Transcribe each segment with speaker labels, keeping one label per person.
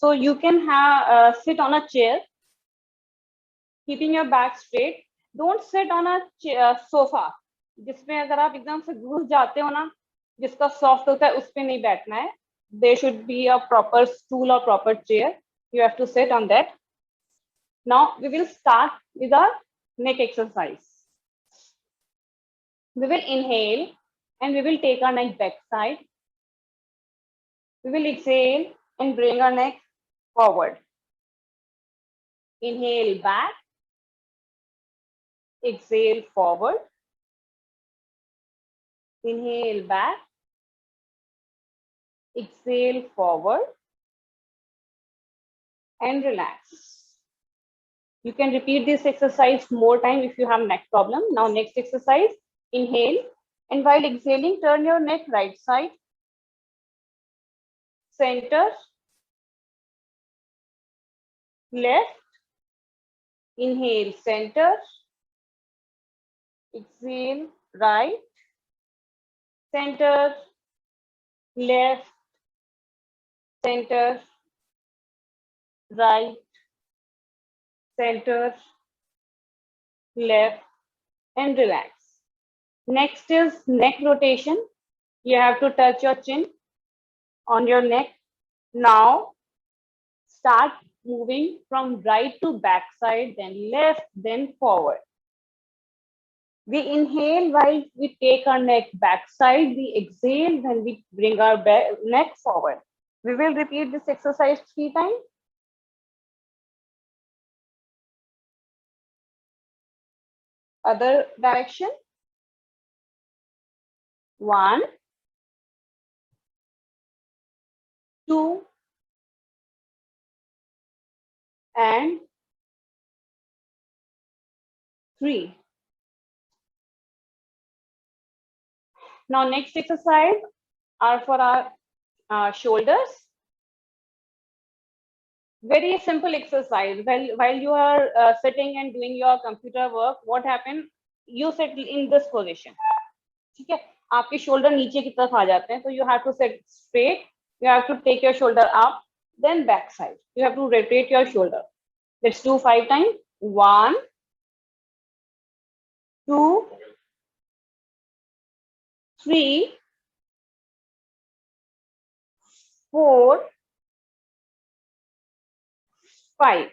Speaker 1: So you can have sit on a chair, keeping your back straight. Don't sit on a sofa, जिसमें अगर आप एकदम से घुस जाते हो ना, जिसका सॉफ्ट होता है उस पे नहीं बैठना है. There should be a proper stool or proper chair. You have to sit on that. Now we will start with our neck exercise. We will inhale and we will take our neck back side. We will exhale and bring our neck forward. Inhale back. Exhale forward. Inhale back. Exhale forward. And relax. You can repeat this exercise more time if you have neck problem. Now next exercise, inhale. And while exhaling, turn your neck right side. Center. Left. Inhale, center. Exhale, right. Center. Left. Center. Right. Center. Left. And relax. Next is neck rotation. You have to touch your chin on your neck. Now start moving from right to back side, then left, then forward. We inhale while we take our neck back side. We exhale when we bring our neck forward. We will repeat this exercise 3 times. Other direction. 1, 2, and 3. Now next exercise are for our shoulders. Very simple exercise. While you are sitting and doing your computer work, what happened? You sit in this position. ठीक है, आपके shoulder नीचे की तरफ आ जाते हैं, तो you have to sit straight. You have to take your shoulder up, then back side. You have to rotate your shoulder. Let's do 5 times. 1, 2, 3, 4, 5.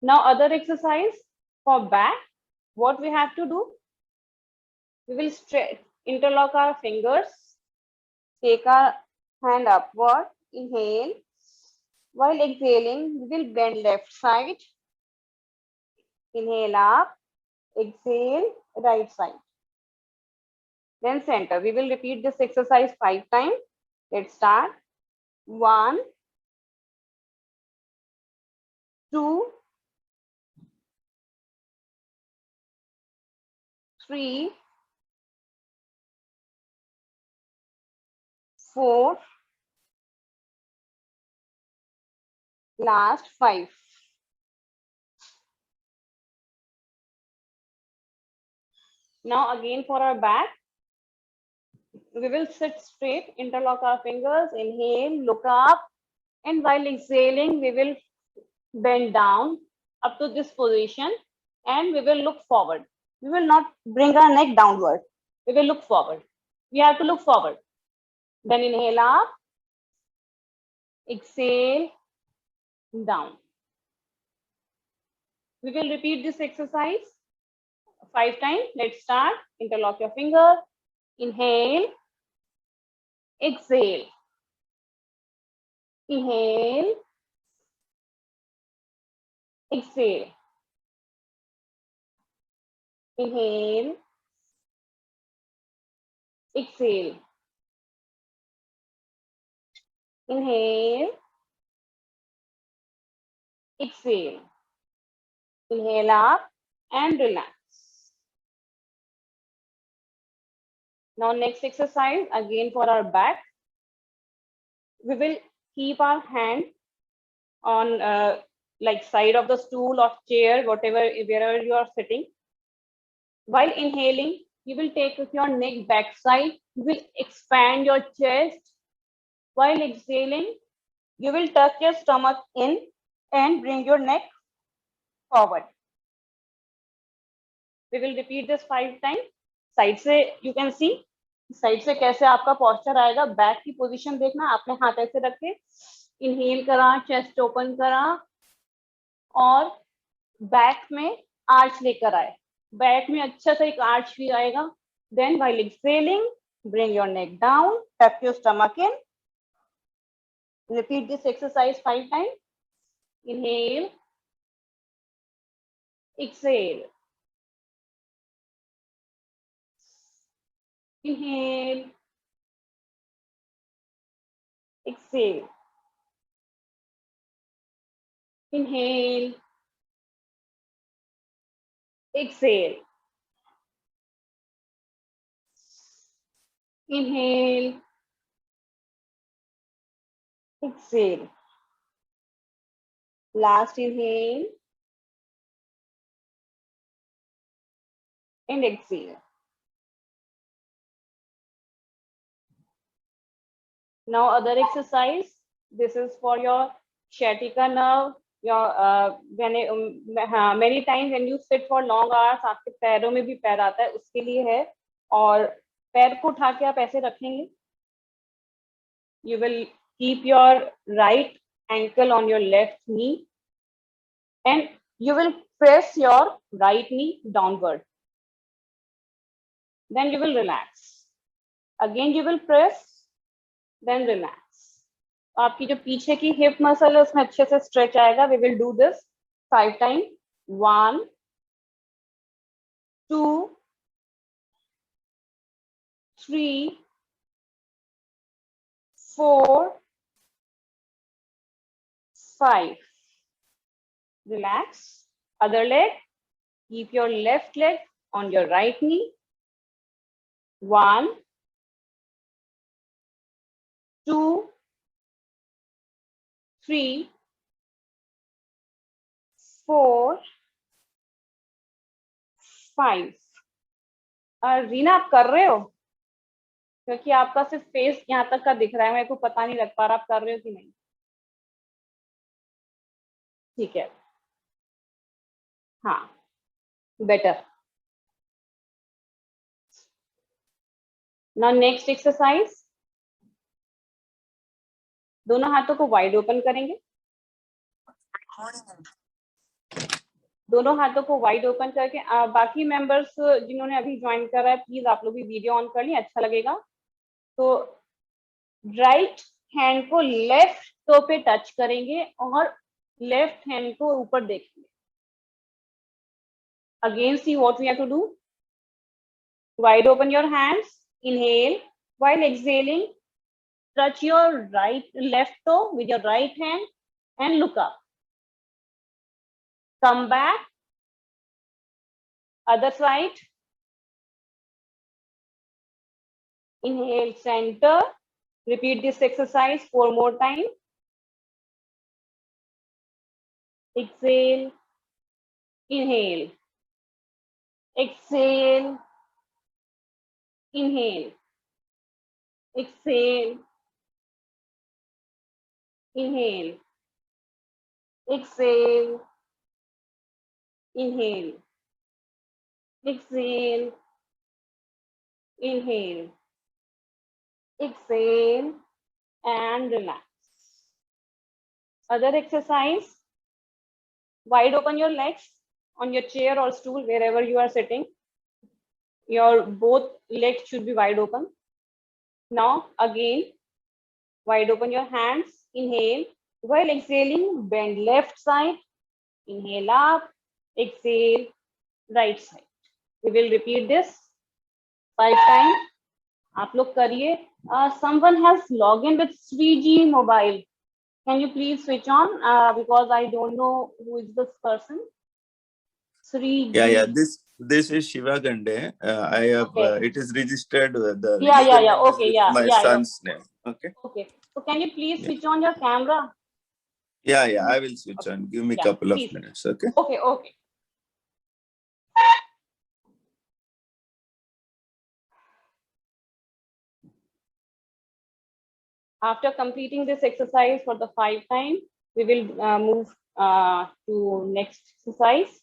Speaker 1: Now other exercise for back. What we have to do? We will interlock our fingers. Take our hand upward. Inhale. While exhaling, we will bend left side. Inhale up. Exhale right side. Then center. We will repeat this exercise 5 times. Let's start. 1, 2, 3, 4, last 5. Now again for our back, we will sit straight, interlock our fingers, inhale, look up, and while exhaling, we will bend down up to this position, and we will look forward. We will not bring our neck downward. We will look forward. We have to look forward. Then inhale up, exhale, down. We will repeat this exercise 5 times. Let's start. Interlock your finger. Inhale. Exhale. Inhale. Exhale. Inhale. Exhale. Inhale. Exhale. Inhale up and relax. Now next exercise again for our back. We will keep our hand on like side of the stool or chair, wherever you are sitting. While inhaling, you will take your neck back side. You will expand your chest While exhaling, you will tuck your stomach in and bring your neck forward. We will repeat this 5 times. Side से you can see, side से कैसे आपका posture आएगा. Back की position देखना, आपने हाथ ऐसे रखे, इनहेल करा, चेस्ट ओपन करा और बैक में आर्च लेकर आए. बैक में अच्छा सा एक आर्च भी आएगा. Then while exhaling, bring your neck down, tuck your stomach in. Repeat this exercise 5 times. Inhale, exhale. Inhale, exhale. Inhale, exhale. Inhale, exhale. Last inhale and exhale. Now other exercise. This is for your sciatica nerve. Your many times when you sit for long hours, आपके पैरों में भी पैर आता है, उसके लिए है. और पैर को उठा के आप ऐसे रखेंगे. You will keep your right ankle on your left knee and you will press your right knee downward. Then you will relax. Again you will press, then relax. आपकी जो पीछे की हिप मसल है उसमें अच्छे से स्ट्रेच आएगा. We will do this 5 times. 1, 2, 3, 4, 5. Relax. Other leg. Keep your left leg on your right knee. 1, 2, 3, 4, 5. Reena आप कर रहे हो? क्योंकि आपका सिर्फ फेस यहाँ तक का दिख रहा है, मेरे को पता नहीं लग पा रहा आप कर रहे हो कि नहीं. ठीक है, हाँ, बेटर. Now next exercise. दोनों हाथों को वाइड ओपन करेंगे. दोनों हाथों को वाइड ओपन करके बाकी मेंबर्स जिन्होंने अभी ज्वाइन करा है प्लीज आप लोग भी वीडियो ऑन कर लें, अच्छा लगेगा. तो राइट हैंड को लेफ्ट टो पे टच करेंगे और लेफ्ट हैंड को ऊपर देखेंगे. Again see what we have to do. Wide open your hands. Inhale. While exhaling touch your left toe with your right hand and look up. Come back. Other side. Inhale, center. Repeat this exercise 4 more times. Exhale. Inhale. Exhale. Inhale. Exhale. Inhale. Exhale. Inhale. Exhale. Inhale. Exhale and relax. Other exercise. Wide open your legs on your chair or stool, wherever you are sitting. Your both legs should be wide open. Now again, wide open your hands. Inhale. While exhaling, bend left side. Inhale up. Exhale, right side. We will repeat this 5 times. आप लोग करिए. Someone has logged in with 3G mobile. Can you please switch on? Because I don't know who is this person. 3G.
Speaker 2: Yeah. This is Shiva Gande. I have.
Speaker 1: Okay.
Speaker 2: It is registered with the.
Speaker 1: Yeah. Okay.
Speaker 2: My son's name. Okay.
Speaker 1: Okay. So can you please switch on your camera?
Speaker 2: Yeah. I will switch on. Give me a couple of minutes. Okay.
Speaker 1: Okay. After completing this exercise for the 5 times, we will move to next exercise.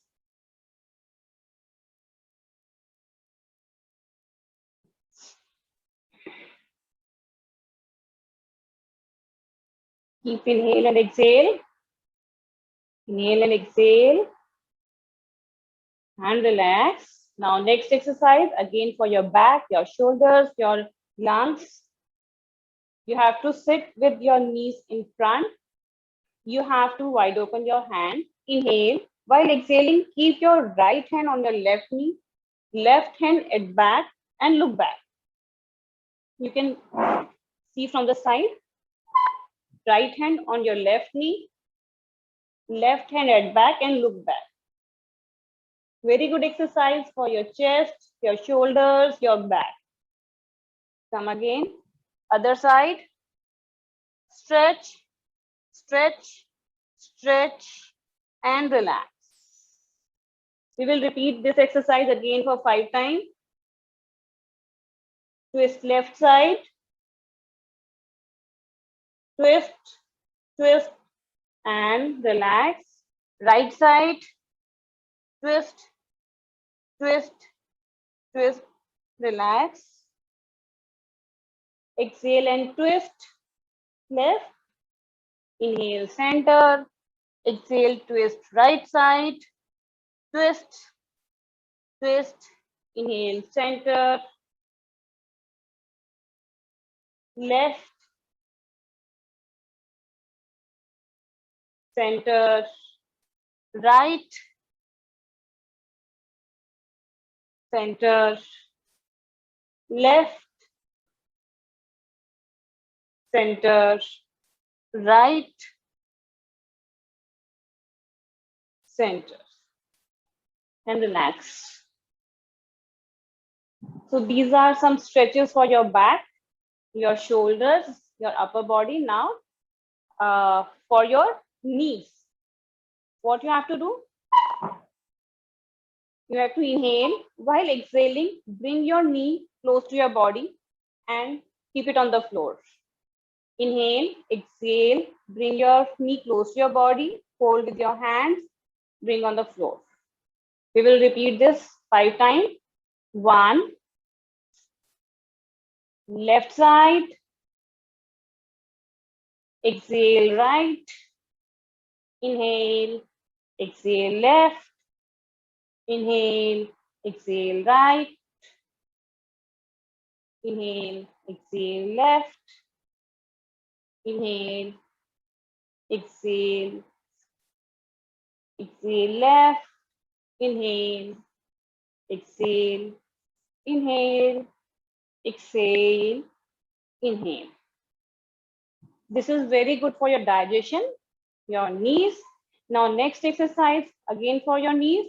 Speaker 1: Keep inhale and exhale. Inhale and exhale. And relax. Now next exercise, again for your back, your shoulders, your lungs. You have to sit with your knees in front. You have to wide open your hand. Inhale. While exhaling, keep your right hand on your left knee, left hand at back and look back. You can see from the side. Right hand on your left knee, left hand at back and look back. Very good exercise for your chest, your shoulders, your back. Come again. Other side. Stretch, stretch, stretch, and relax. We will repeat this exercise again for 5 times. Twist left side. Twist, twist, and relax. Right side. Twist, twist, twist, relax. Exhale and twist. Left. Inhale, center. Exhale, twist right side. Twist, twist. Inhale, center. Left. Center. Right. Center. Left. Center. Right. Center. And relax. So these are some stretches for your back, your shoulders, your upper body. Now for your knees, what you have to do? You have to inhale. While exhaling, bring your knee close to your body and keep it on the floor. Inhale, exhale, bring your knee close to your body, hold with your hands, bring on the floor. We will repeat this 5 times. 1, left side, exhale right, inhale, exhale left, inhale, exhale right, inhale, exhale left, inhale, exhale, exhale left, inhale, exhale, inhale, exhale, inhale. This is very good for your digestion, your knees. Now next exercise, again for your knees,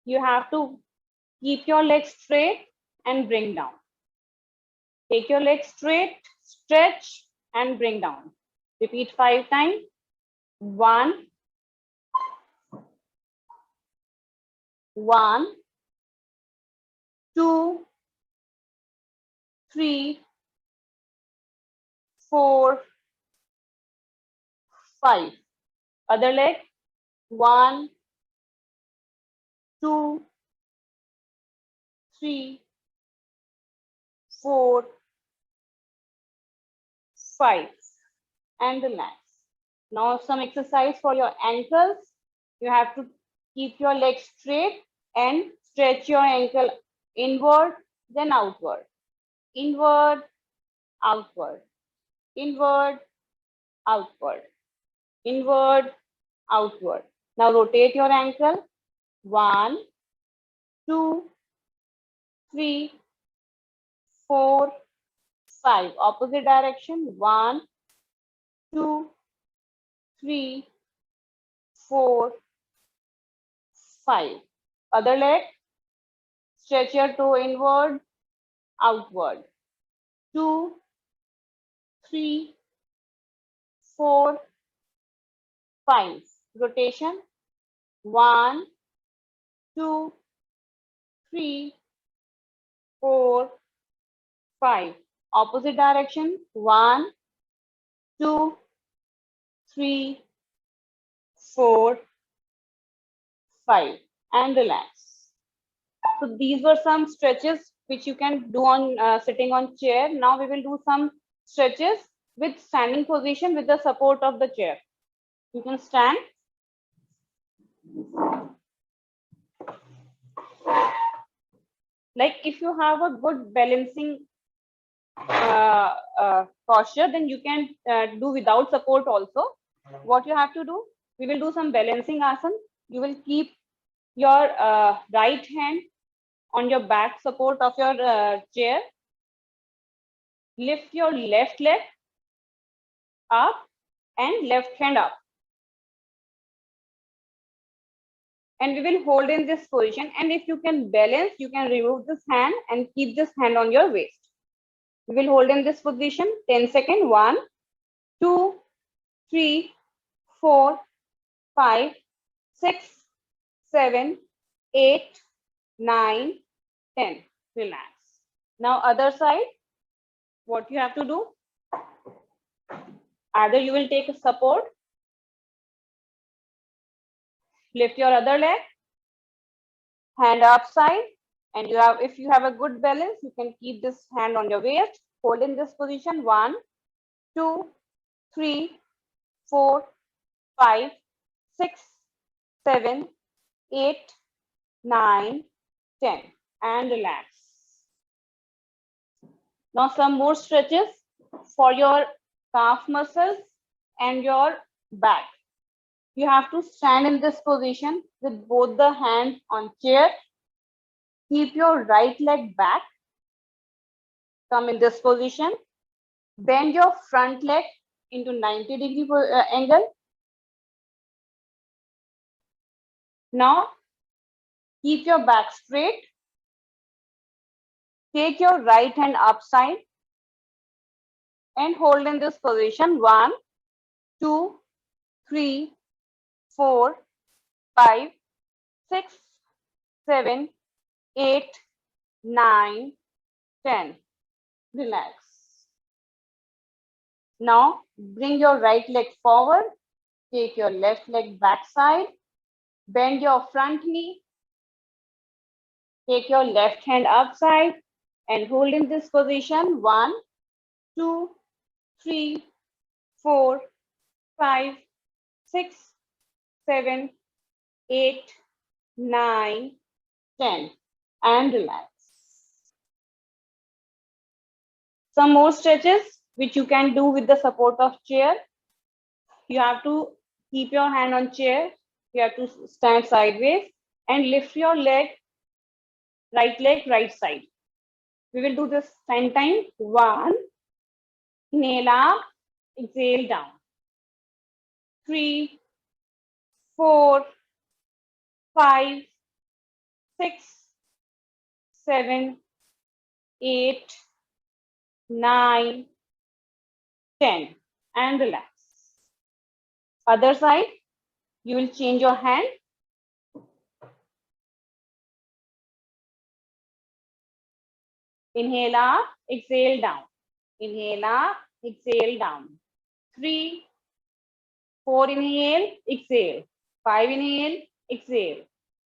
Speaker 1: you have to keep your legs straight and bring down. Take your legs straight, stretch and bring down. Repeat 5 times. 1, 1, 2, 3, 4, 5. Other leg. 1, 2, 3, 4, 5. And relax. Now some exercise for your ankles. You have to keep your legs straight and stretch your ankle inward, then outward. Inward, outward. Inward, outward. Inward, outward. Now rotate your ankle. 1, 2, 3, 4, 5. Opposite direction. 1, 2, 3, 4, 5. Other leg. Stretch your toe inward, outward. 2, 3, 4, 5. Rotation. 1, 2, 3, 4, 5. Opposite direction. 1, 2, 3, 4, 5, and relax. So these were some stretches which you can do on sitting on chair. Now we will do some stretches with standing position with the support of the chair. You can stand. Like if you have a good balancing posture, then you can do without support also. What you have to do, we will do some balancing asana. You will keep your right hand on your back support of your chair. Lift your left leg up and left hand up. And we will hold in this position. And if you can balance, you can remove this hand and keep this hand on your waist. We will hold in this position 10 seconds. 1, 2, 3, 4, 5, 6, 7, 8, 9, 10. Relax. Now other side, what you have to do? Either you will take a support, lift your other leg, hand upside, and if you have a good balance, you can keep this hand on your waist, hold in this position 1, 2, 3, 4, 5, 6, 7, 8, 9, 10, and relax. Now some more stretches for your calf muscles and your back. You have to stand in this position with both the hands on chair. Keep your right leg back. Come in this position. Bend your front leg into 90-degree angle. Now keep your back straight. Take your right hand upside and hold in this position 1, 2, 3, 4, 5, 6, 7, 8, 9, 10. Relax. Now bring your right leg forward. Take your left leg backside. Bend your front knee. Take your left hand upside and hold in this position 1, 2, 3, 4, 5, 6, 7, 8, 9, 10, and relax. Some more stretches which you can do with the support of chair. You have to keep your hand on chair. You have to stand sideways and lift your leg, right side. We will do this 10 times. 1, inhale up, exhale down. 3, 4, 5, 6, 7, 8, 9, 10, and relax. Other side, you will change your hand. Inhale up, exhale down. Inhale up, exhale down. 3, 4, inhale, exhale. 5, inhale, exhale.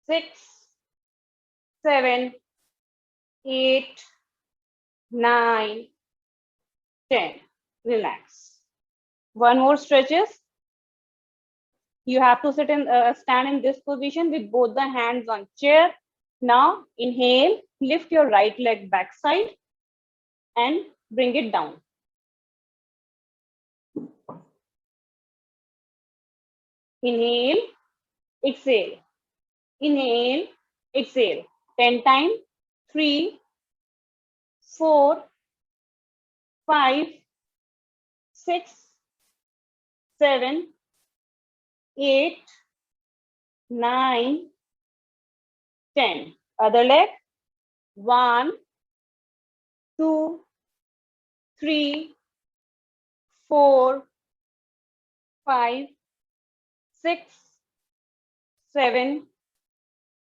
Speaker 1: 6, 7, 8, 9, 10. Relax. One more stretches. You have to stand in this position with both the hands on chair. Now inhale, lift your right leg backside and bring it down. Inhale, exhale. Inhale, exhale. 10 times. 3, 4, 5, 6, 7, 8, 9, 10. Other leg. 1, 2, 3, 4, 5, 6, 7,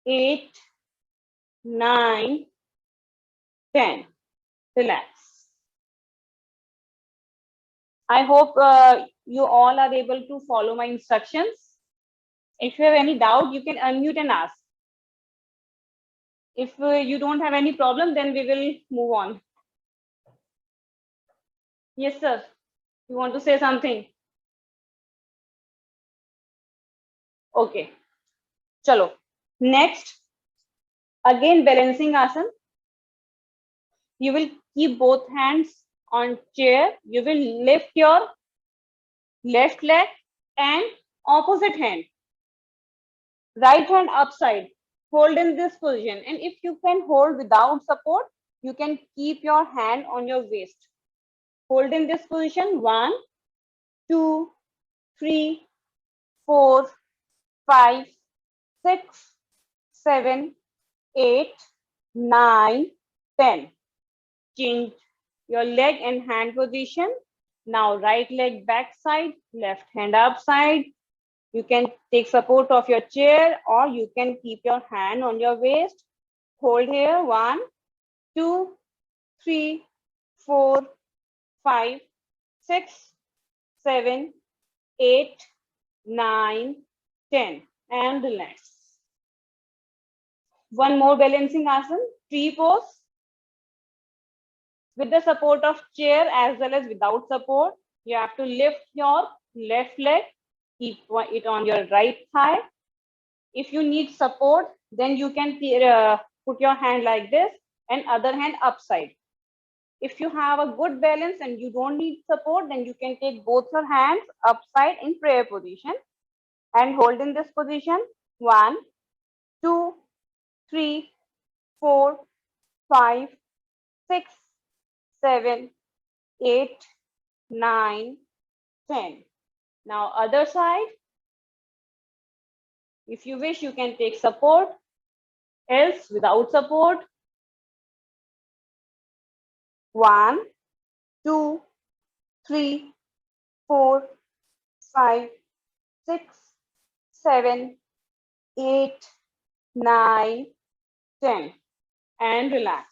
Speaker 1: 8, 9, 10. Relax. I hope you all are able to follow my instructions. If you have any doubt, you can unmute and ask. If you don't have any problem, then we will move on. Yes, sir. You want to say something? Okay. Chalo. Next, again balancing asana. You will keep both hands on chair. You will lift your left leg and opposite hand. Right hand upside. Hold in this position. And if you can hold without support, you can keep your hand on your waist. Hold in this position. 1, 2, 3, 4, 5, 6, 7, 8, 9, 10. Change your leg and hand position. Now right leg back side, left hand upside. You can take support of your chair or you can keep your hand on your waist. Hold here. 1, 2, 3, 4, 5, 6, 7, 8, 9, 10. And relax. One more balancing asana, tree pose. With the support of chair as well as without support, you have to lift your left leg, keep it on your right thigh. If you need support, then you can put your hand like this and other hand upside. If you have a good balance and you don't need support, then you can take both your hands upside in prayer position and hold in this position. 1, 2, 3, 4, 5, 6, 7, 8, 9, 10. Now other side. If you wish, you can take support. Else, without support. 1, 2, 3, 4, 5, 6, 7, 8, 9, 10. And relax.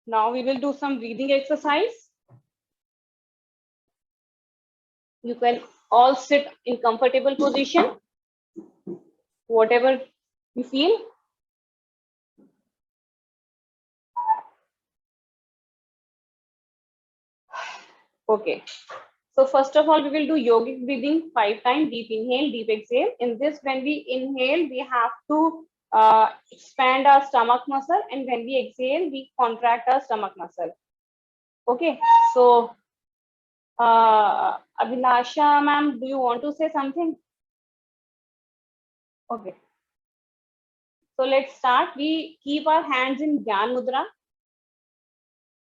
Speaker 1: Now we will do some breathing exercise. You can all sit in comfortable position, whatever you feel. Okay. So first of all, we will do yogic breathing 5 times. Deep inhale, deep exhale. In this, when we inhale, we have to expand our stomach muscle, and when we exhale, we contract our stomach muscle. Okay. So, Abhilasha ma'am, do you want to say something? Okay. So let's start. We keep our hands in Gyan Mudra.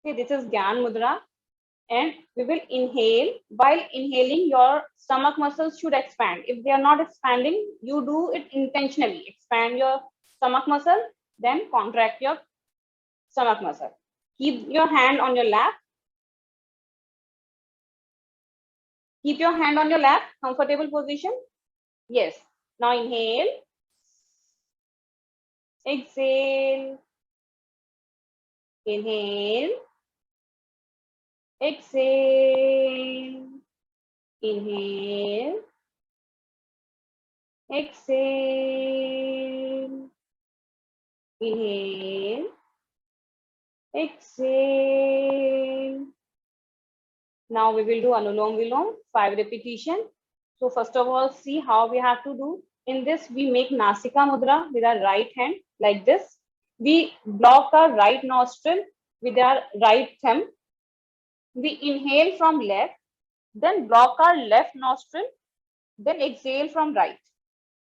Speaker 1: Okay, this is Gyan Mudra. And we will inhale. While inhaling, your stomach muscles should expand. If they are not expanding, you do it intentionally. Expand your stomach muscle, then contract your stomach muscle. Keep your hand on your lap. Keep your hand on your lap, comfortable position. Yes. Now inhale. Exhale. Inhale. Exhale. Inhale. Exhale. Inhale. Exhale. Now we will do Anulom Vilom, 5 repetitions. So first of all, see how we have to do. In this, we make Nasika Mudra with our right hand like this. We block our right nostril with our right thumb. We inhale from left, then block our left nostril, then exhale from right.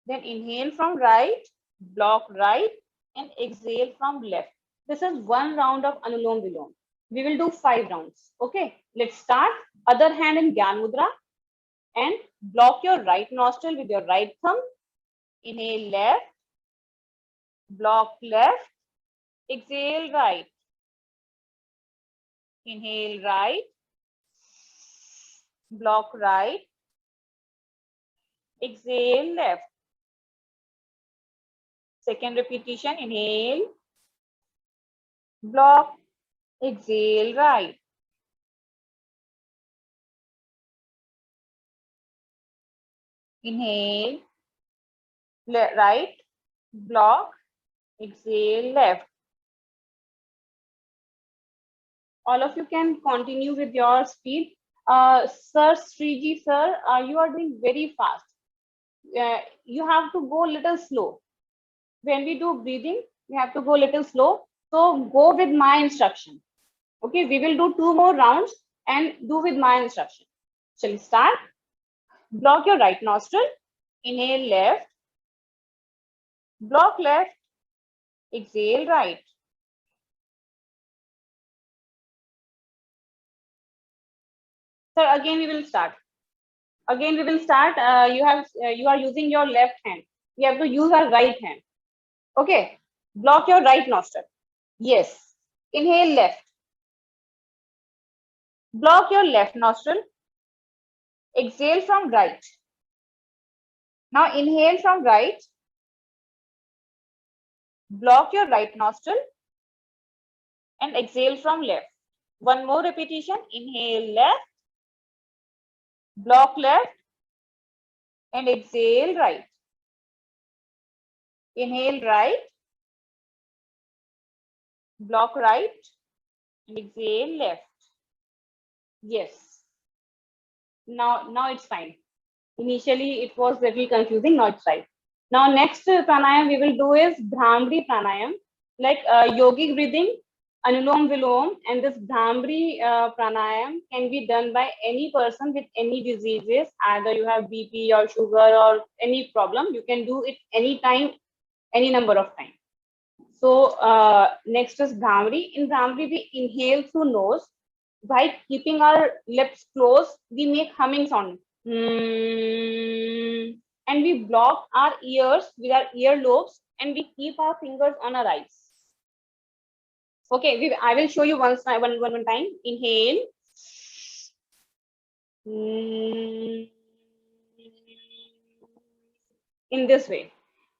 Speaker 1: Then inhale from right, block right, and exhale from left. This is one round of Anulom Vilom. We will do 5 rounds. Okay, let's start. Other hand in Gyan Mudra and block your right nostril with your right thumb. Inhale left, block left, exhale right. Inhale right, block right, exhale left. Second repetition, inhale, block, exhale right. Inhale, right, block, exhale, left. All of you can continue with your speed. Sir, Sriji, sir, you are doing very fast. You have to go little slow. When we do breathing, we have to go little slow. So go with my instruction. Okay, we will do 2 more rounds and do with my instruction. Shall we start? Block your right nostril. Inhale left. Block left. Exhale right. Sir, again we will start. Again we will start. You are using your left hand. We have to use our right hand. Okay. Block your right nostril. Yes. Inhale left. Block your left nostril. Exhale from right. Now inhale from right. Block your right nostril and exhale from left. One more repetition. Inhale left. Block left and exhale right. Inhale right. Block right and exhale left. Yes. Now it's fine. Initially it was little confusing. Now it's right. Now next pranayam we will do is Bhramri pranayam, like yogic breathing, Anulom Vilom, and this Bhramri pranayam can be done by any person with any diseases. Either you have BP or sugar or any problem, you can do it anytime, any number of times. So next is Bhramri. In Bhramri, we inhale through nose. By keeping our lips closed, we make humming sound. And we block our ears with our earlobes and we keep our fingers on our eyes. Okay, I will show you one time. Inhale. In this way.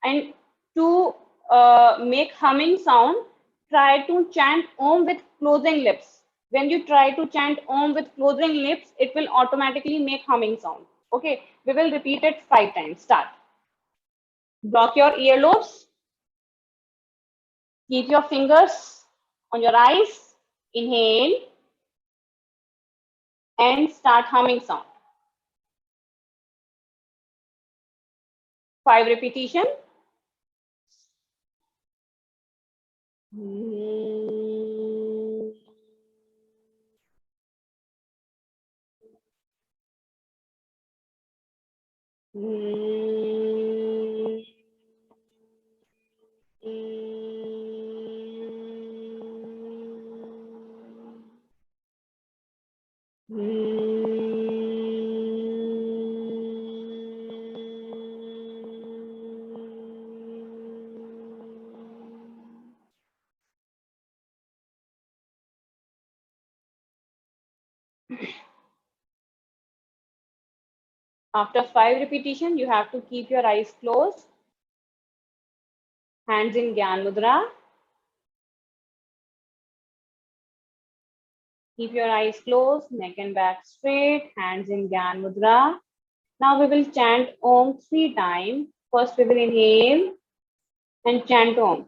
Speaker 1: And to make humming sound, try to chant Om with closing lips. When you try to chant Om with closing lips, it will automatically make humming sound. Okay, we will repeat it 5 times. Start. Block your earlobes. Keep your fingers on your eyes. Inhale. And start humming sound. 5 repetition. After 5 repetition, you have to keep your eyes closed. Hands in Gyan Mudra. Keep your eyes closed, neck and back straight, hands in Gyan Mudra. Now we will chant Om 3 times. First we will inhale and chant Om.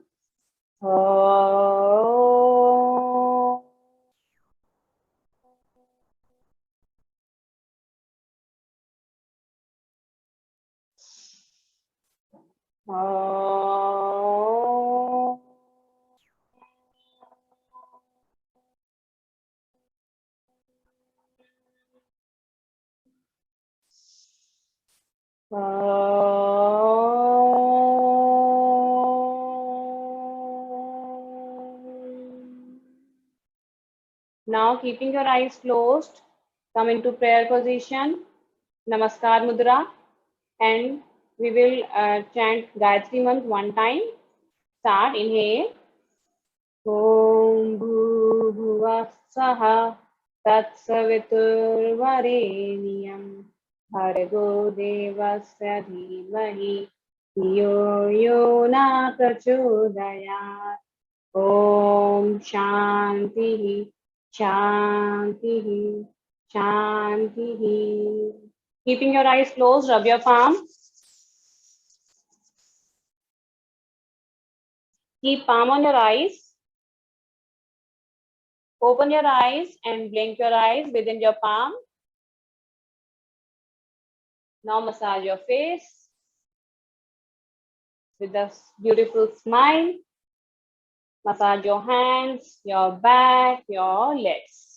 Speaker 1: Now keeping your eyes closed, come into prayer position, Namaskar Mudra, and we will chant Gayatri Mantra 1 time. Start, inhale. Om Bhuvah Swaha Tatsaviturvarenyam Bhargo Devasya Dhimahi Yo Yo Na Prachodayat. Om Shanti Shanti Shanti. Keeping your eyes closed, rub your palm. Keep palm on your eyes. Open your eyes and blink your eyes within your palm. Now massage your face with a beautiful smile. Massage your hands, your back, your legs.